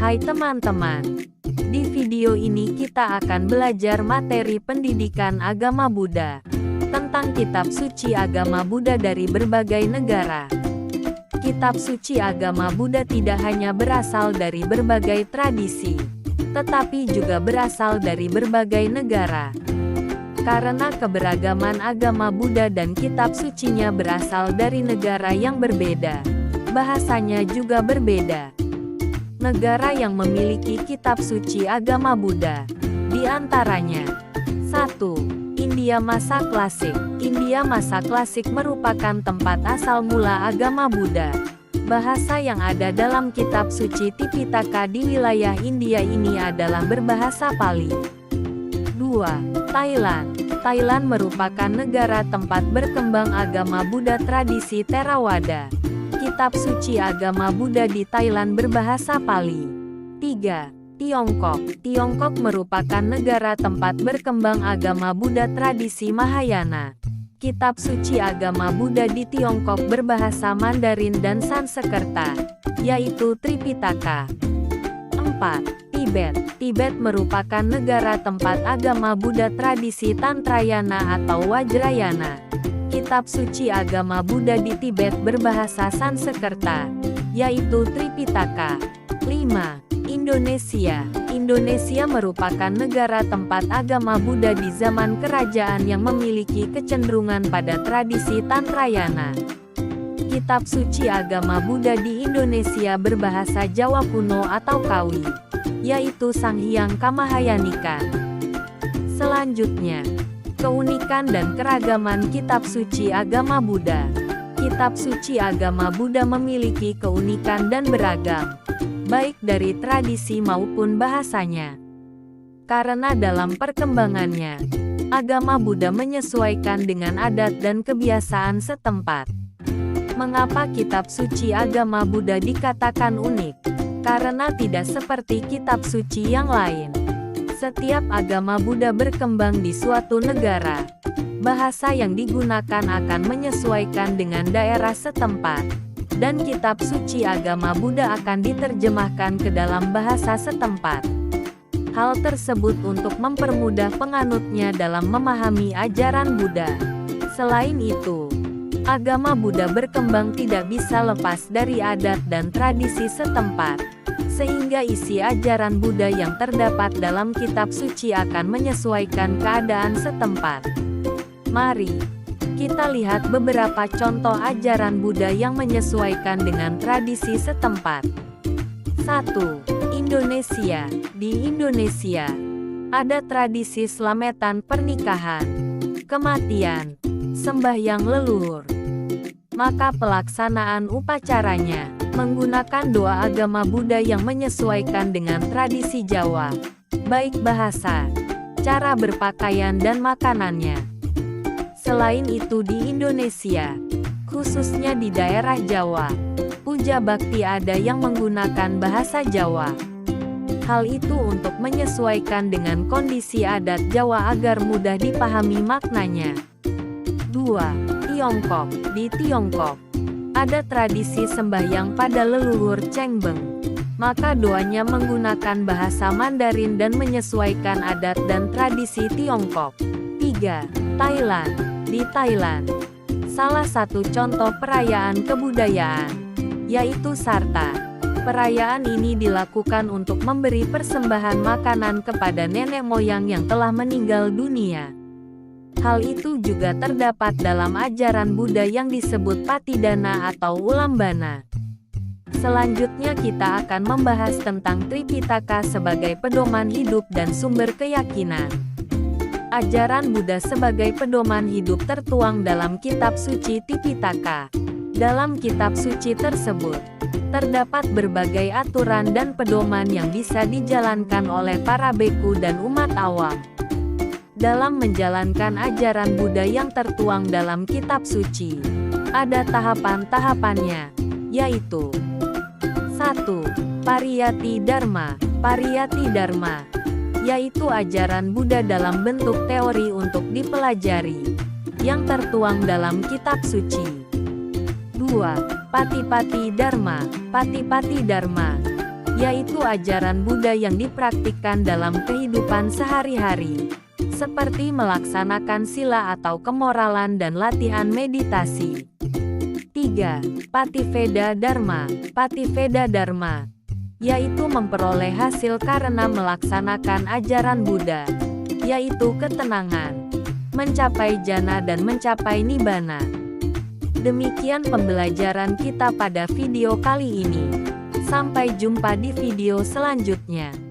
Hai teman-teman, di video ini kita akan belajar materi pendidikan agama Buddha tentang kitab suci agama Buddha dari berbagai negara. Kitab suci agama Buddha tidak hanya berasal dari berbagai tradisi, tetapi juga berasal dari berbagai negara. Karena keberagaman agama Buddha dan kitab sucinya berasal dari negara yang berbeda, bahasanya juga berbeda. Negara yang memiliki kitab suci agama Buddha, di antaranya 1. India masa klasik. India masa klasik merupakan tempat asal mula agama Buddha. Bahasa yang ada dalam kitab suci Tipitaka di wilayah India ini adalah berbahasa Pali. 2. Thailand. Thailand merupakan negara tempat berkembang agama Buddha tradisi Theravada. Kitab suci agama Buddha di Thailand berbahasa Pali. 3. Tiongkok. Tiongkok merupakan negara tempat berkembang agama Buddha tradisi Mahayana. Kitab suci agama Buddha di Tiongkok berbahasa Mandarin dan Sanskerta, yaitu Tripitaka. 4. Tibet. Tibet merupakan negara tempat agama Buddha tradisi Tantrayana atau Vajrayana. Kitab suci agama Buddha di Tibet berbahasa Sanskerta, yaitu Tripitaka. 5. Indonesia. Indonesia merupakan negara tempat agama Buddha di zaman kerajaan yang memiliki kecenderungan pada tradisi Tantrayana. Kitab suci agama Buddha di Indonesia berbahasa Jawa kuno atau Kawi, yaitu Sanghyang Kamahayanika. Selanjutnya, keunikan dan keragaman kitab suci agama Buddha. Kitab suci agama Buddha memiliki keunikan dan beragam, baik dari tradisi maupun bahasanya. Karena dalam perkembangannya, agama Buddha menyesuaikan dengan adat dan kebiasaan setempat. Mengapa kitab suci agama Buddha dikatakan unik? Karena tidak seperti kitab suci yang lain. Setiap agama Buddha berkembang di suatu negara. Bahasa yang digunakan akan menyesuaikan dengan daerah setempat, dan kitab suci agama Buddha akan diterjemahkan ke dalam bahasa setempat. Hal tersebut untuk mempermudah penganutnya dalam memahami ajaran Buddha. Selain itu, agama Buddha berkembang tidak bisa lepas dari adat dan tradisi setempat, sehingga isi ajaran Buddha yang terdapat dalam kitab suci akan menyesuaikan keadaan setempat. Mari kita lihat beberapa contoh ajaran Buddha yang menyesuaikan dengan tradisi setempat. 1. Indonesia. Di Indonesia, ada tradisi slametan pernikahan, kematian, sembahyang leluhur. Maka pelaksanaan upacaranya menggunakan doa agama Buddha yang menyesuaikan dengan tradisi Jawa, baik bahasa, cara berpakaian dan makanannya. Selain itu di Indonesia, khususnya di daerah Jawa, puja bakti ada yang menggunakan bahasa Jawa. Hal itu untuk menyesuaikan dengan kondisi adat Jawa agar mudah dipahami maknanya. 2. Tiongkok. Di Tiongkok, ada tradisi sembahyang pada leluhur Cengbeng. Maka doanya menggunakan bahasa Mandarin dan menyesuaikan adat dan tradisi Tiongkok. 3. Thailand. Di Thailand, salah satu contoh perayaan kebudayaan, yaitu Sarta. Perayaan ini dilakukan untuk memberi persembahan makanan kepada nenek moyang yang telah meninggal dunia. Hal itu juga terdapat dalam ajaran Buddha yang disebut Patidana atau Ulambana. Selanjutnya kita akan membahas tentang Tripitaka sebagai pedoman hidup dan sumber keyakinan. Ajaran Buddha sebagai pedoman hidup tertuang dalam kitab suci Tipitaka. Dalam kitab suci tersebut, terdapat berbagai aturan dan pedoman yang bisa dijalankan oleh para bhikkhu dan umat awam. Dalam menjalankan ajaran Buddha yang tertuang dalam kitab suci, ada tahapan-tahapannya, yaitu 1. Pariyati Dharma. Pariyati Dharma, yaitu ajaran Buddha dalam bentuk teori untuk dipelajari, yang tertuang dalam kitab suci. 2. Patipati Dharma. Patipati Dharma, yaitu ajaran Buddha yang dipraktikkan dalam kehidupan sehari-hari, seperti melaksanakan sila atau kemoralan dan latihan meditasi. 3. Pativeda Dharma. Pativeda Dharma yaitu memperoleh hasil karena melaksanakan ajaran Buddha, yaitu ketenangan, mencapai jana dan mencapai nibbana. Demikian pembelajaran kita pada video kali ini. Sampai jumpa di video selanjutnya.